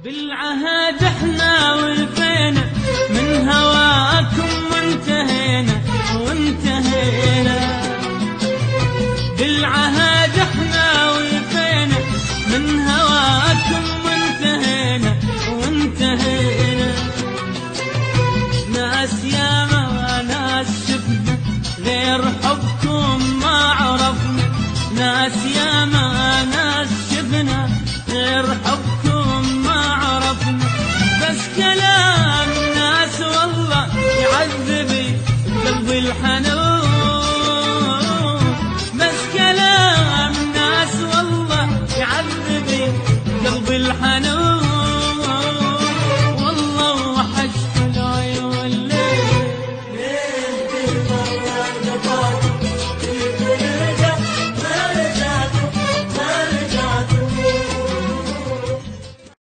بالعهد احنا وفينا من هواكم وانتهينا بالعهد احنا وفينا من هواكم وانتهينا ناس ياما ناس شفنا غير حبكم ما عرفنا ناس ياما ناس شفنا غير حبكم ما عرفنا بس كلام الناس والله يعذب قلبي الحنون بس كلام الناس والله يعذب قلبي الحنون